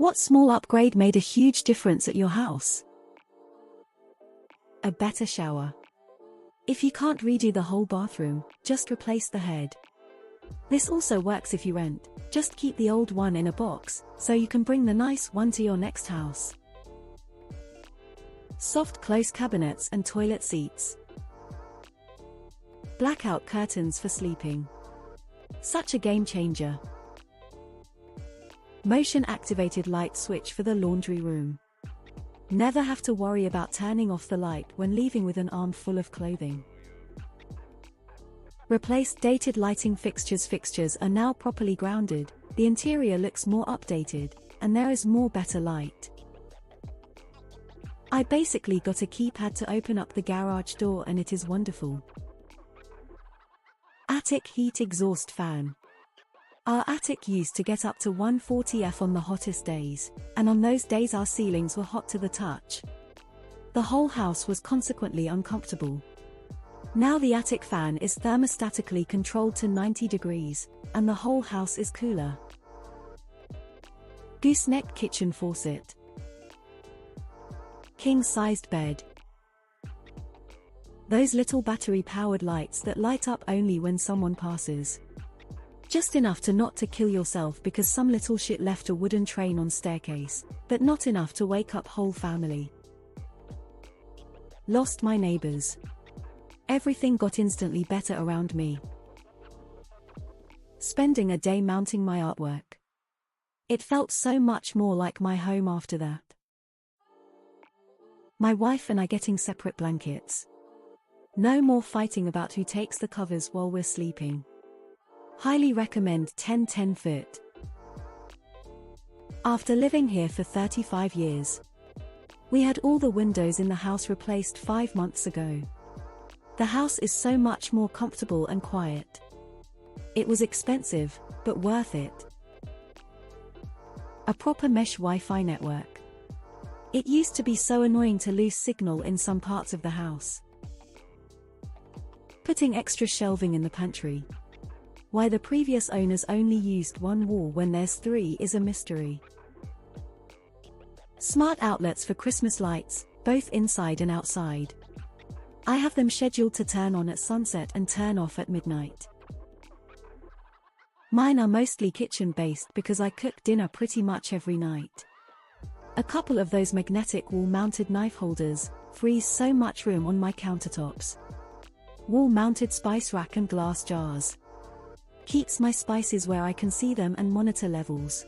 What small upgrade made a huge difference at your house? A better shower. If you can't redo the whole bathroom, just replace the head. This also works if you rent. Just keep the old one in a box, so you can bring the nice one to your next house. Soft close cabinets and toilet seats. Blackout curtains for sleeping. Such a game changer. Motion-activated light switch for the laundry room. Never have to worry about turning off the light when leaving with an arm full of clothing. Replaced dated lighting fixtures. Fixtures are now properly grounded, the interior looks more updated, and there is more better light. I basically got a keypad to open up the garage door and it is wonderful. Attic heat exhaust fan. Our attic used to get up to 140°F on the hottest days, and on those days our ceilings were hot to the touch. The whole house was consequently uncomfortable. Now the attic fan is thermostatically controlled to 90 degrees, and the whole house is cooler. Gooseneck kitchen faucet. King-sized bed. Those little battery-powered lights that light up only when someone passes. Just enough to not to kill yourself because some little shit left a wooden train on staircase, but not enough to wake up whole family. Lost my neighbors. Everything got instantly better around me. Spending a day mounting my artwork. It felt so much more like my home after that. My wife and I getting separate blankets. No more fighting about who takes the covers while we're sleeping. Highly recommend 10-10 Fit. After living here for 35 years. We had all the windows in the house replaced 5 months ago. The house is so much more comfortable and quiet. It was expensive, but worth it. A proper mesh Wi-Fi network. It used to be so annoying to lose signal in some parts of the house. Putting extra shelving in the pantry. Why the previous owners only used one wall when there's 3 is a mystery. Smart outlets for Christmas lights, both inside and outside. I have them scheduled to turn on at sunset and turn off at midnight. Mine are mostly kitchen-based because I cook dinner pretty much every night. A couple of those magnetic wall-mounted knife holders frees so much room on my countertops. Wall-mounted spice rack and glass jars. Keeps my spices where I can see them and monitor levels.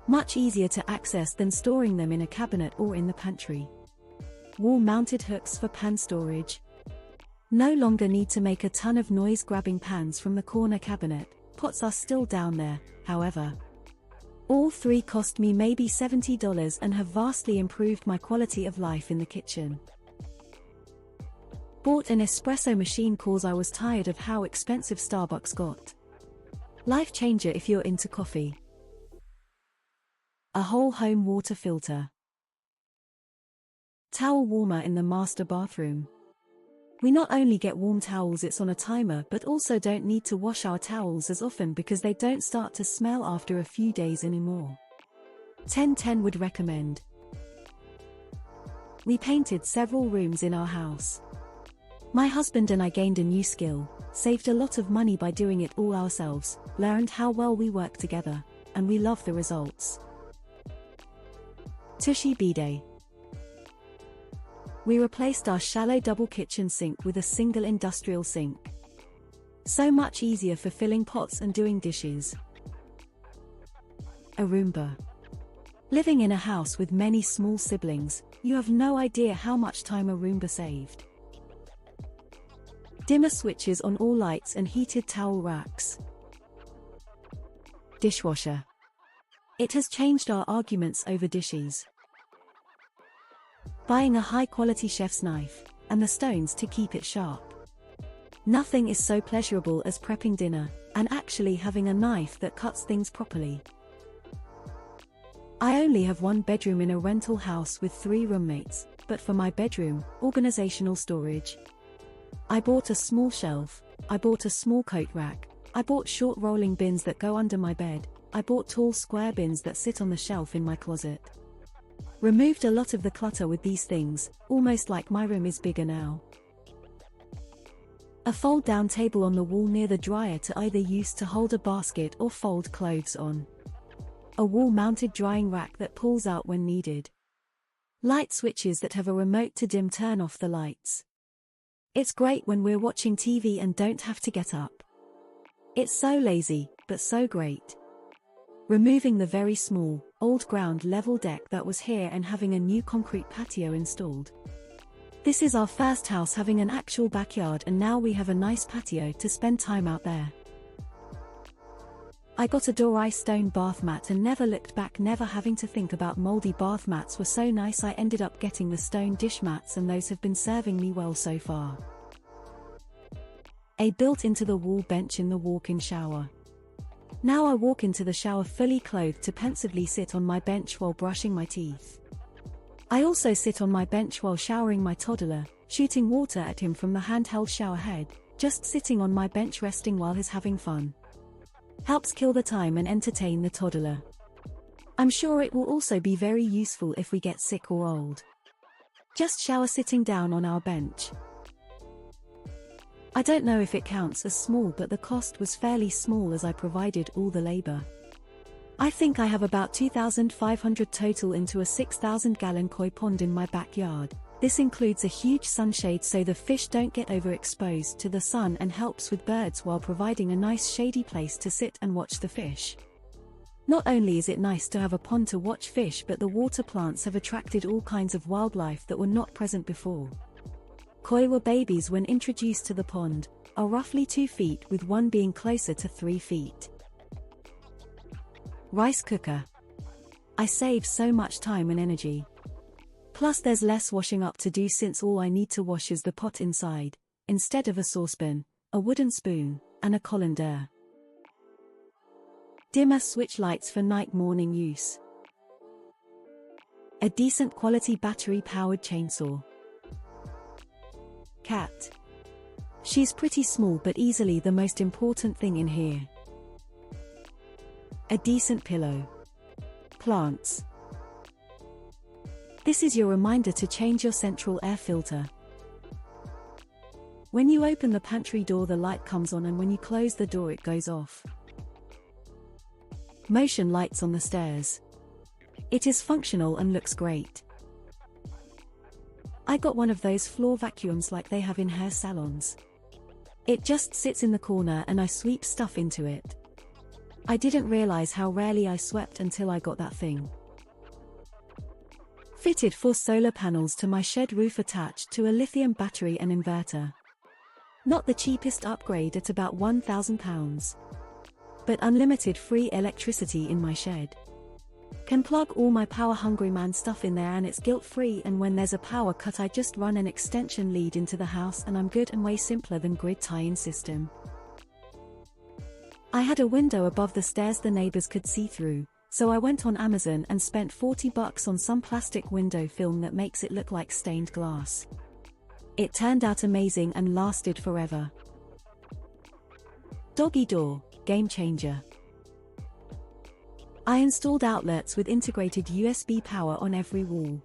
Much easier to access than storing them in a cabinet or in the pantry. Wall-mounted hooks for pan storage. No longer need to make a ton of noise grabbing pans from the corner cabinet. Pots are still down there, however. All 3 cost me maybe $70 and have vastly improved my quality of life in the kitchen. Bought an espresso machine cause I was tired of how expensive Starbucks got. Life changer if you're into coffee. A whole home water filter. Towel warmer in the master bathroom. We not only get warm towels it's on a timer but also don't need to wash our towels as often because they don't start to smell after a few days anymore. 10-10 would recommend. We painted several rooms in our house. My husband and I gained a new skill, saved a lot of money by doing it all ourselves, learned how well we work together, and we love the results. Tushy bidet. We replaced our shallow double kitchen sink with a single industrial sink. So much easier for filling pots and doing dishes. A Roomba. Living in a house with many small siblings, you have no idea how much time a Roomba saved. Dimmer switches on all lights and heated towel racks. Dishwasher. It has changed our arguments over dishes. Buying a high-quality chef's knife, and the stones to keep it sharp. Nothing is so pleasurable as prepping dinner, and actually having a knife that cuts things properly. I only have one bedroom in a rental house with 3 roommates, but for my bedroom, organizational storage. I bought a small shelf, I bought a small coat rack, I bought short rolling bins that go under my bed, I bought tall square bins that sit on the shelf in my closet. Removed a lot of the clutter with these things, almost like my room is bigger now. A fold-down table on the wall near the dryer to either use to hold a basket or fold clothes on. A wall-mounted drying rack that pulls out when needed. Light switches that have a remote to dim turn off the lights. It's great when we're watching TV and don't have to get up. It's so lazy, but so great. Removing the very small, old ground level deck that was here and having a new concrete patio installed. This is our first house having an actual backyard, and now we have a nice patio to spend time out there. I got a Dorai stone bath mat and never looked back, never having to think about moldy bath mats were so nice. I ended up getting the stone dish mats and those have been serving me well so far. A built-into-the-wall bench in the walk-in shower. Now I walk into the shower fully clothed to pensively sit on my bench while brushing my teeth. I also sit on my bench while showering my toddler, shooting water at him from the handheld shower head, just sitting on my bench resting while he's having fun. Helps kill the time and entertain the toddler. I'm sure it will also be very useful if we get sick or old. Just shower sitting down on our bench. I don't know if it counts as small, but the cost was fairly small as I provided all the labor. I think I have about 2,500 total into a 6,000-gallon koi pond in my backyard. This includes a huge sunshade so the fish don't get overexposed to the sun and helps with birds while providing a nice shady place to sit and watch the fish. Not only is it nice to have a pond to watch fish, but the water plants have attracted all kinds of wildlife that were not present before. Koi were babies when introduced to the pond, are roughly 2 feet with one being closer to 3 feet. Rice cooker. I save so much time and energy. Plus there's less washing up to do since all I need to wash is the pot inside, instead of a saucepan, a wooden spoon, and a colander. Dimmer switch lights for night-morning use. A decent quality battery-powered chainsaw. Cat. She's pretty small but easily the most important thing in here. A decent pillow. Plants. This is your reminder to change your central air filter. When you open the pantry door, the light comes on, and when you close the door it goes off. Motion lights on the stairs. It is functional and looks great. I got one of those floor vacuums like they have in hair salons. It just sits in the corner and I sweep stuff into it. I didn't realize how rarely I swept until I got that thing. Fitted 4 solar panels to my shed roof attached to a lithium battery and inverter. Not the cheapest upgrade at about £1,000. But unlimited free electricity in my shed. Can plug all my power-hungry man stuff in there and it's guilt-free, and when there's a power cut I just run an extension lead into the house and I'm good, and way simpler than grid tie-in system. I had a window above the stairs the neighbors could see through, so I went on Amazon and spent $40 on some plastic window film that makes it look like stained glass. It turned out amazing and lasted forever. Doggy door, game changer. I installed outlets with integrated USB power on every wall.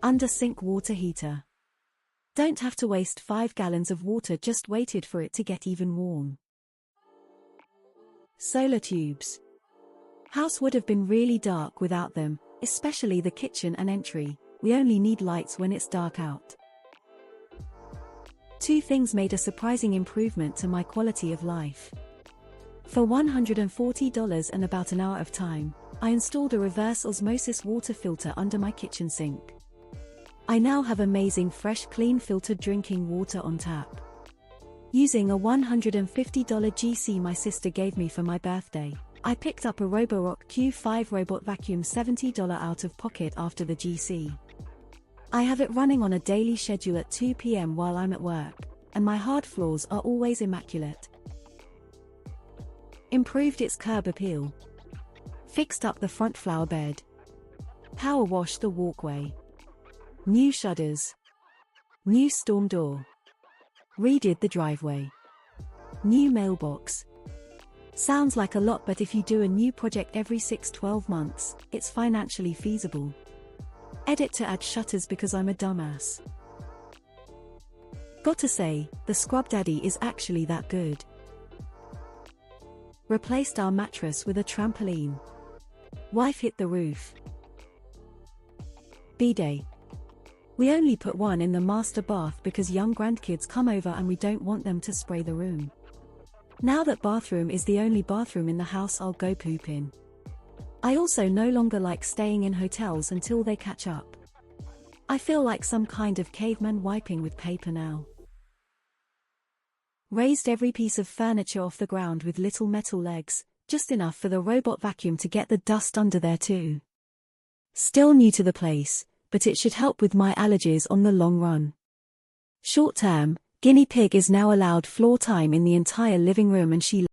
Under sink water heater. Don't have to waste 5 gallons of water, just waited for it to get even warm. Solar tubes. House would have been really dark without them, especially the kitchen and entry. We only need lights when it's dark out. 2 things made a surprising improvement to my quality of life. For $140 and about an hour of time, I installed a reverse osmosis water filter under my kitchen sink. I now have amazing fresh clean filtered drinking water on tap. Using a $150 GC my sister gave me for my birthday, I picked up a Roborock Q5 robot vacuum $70 out of pocket after the GC. I have it running on a daily schedule at 2 p.m. while I'm at work, and my hard floors are always immaculate. Improved its curb appeal. Fixed up the front flower bed. Power washed the walkway. New shutters. New storm door. Redid the driveway. New mailbox. Sounds like a lot, but if you do a new project every 6-12 months, it's financially feasible. Edit to add shutters because I'm a dumbass. Got to say, the Scrub Daddy is actually that good. Replaced our mattress with a trampoline. Wife hit the roof. Bidet. We only put one in the master bath because young grandkids come over and we don't want them to spray the room. Now that bathroom is the only bathroom in the house I'll go poop in. I also no longer like staying in hotels until they catch up. I feel like some kind of caveman wiping with paper now. Raised every piece of furniture off the ground with little metal legs, just enough for the robot vacuum to get the dust under there too. Still new to the place, but it should help with my allergies on the long run. Short term, Guinea Pig is now allowed floor time in the entire living room and she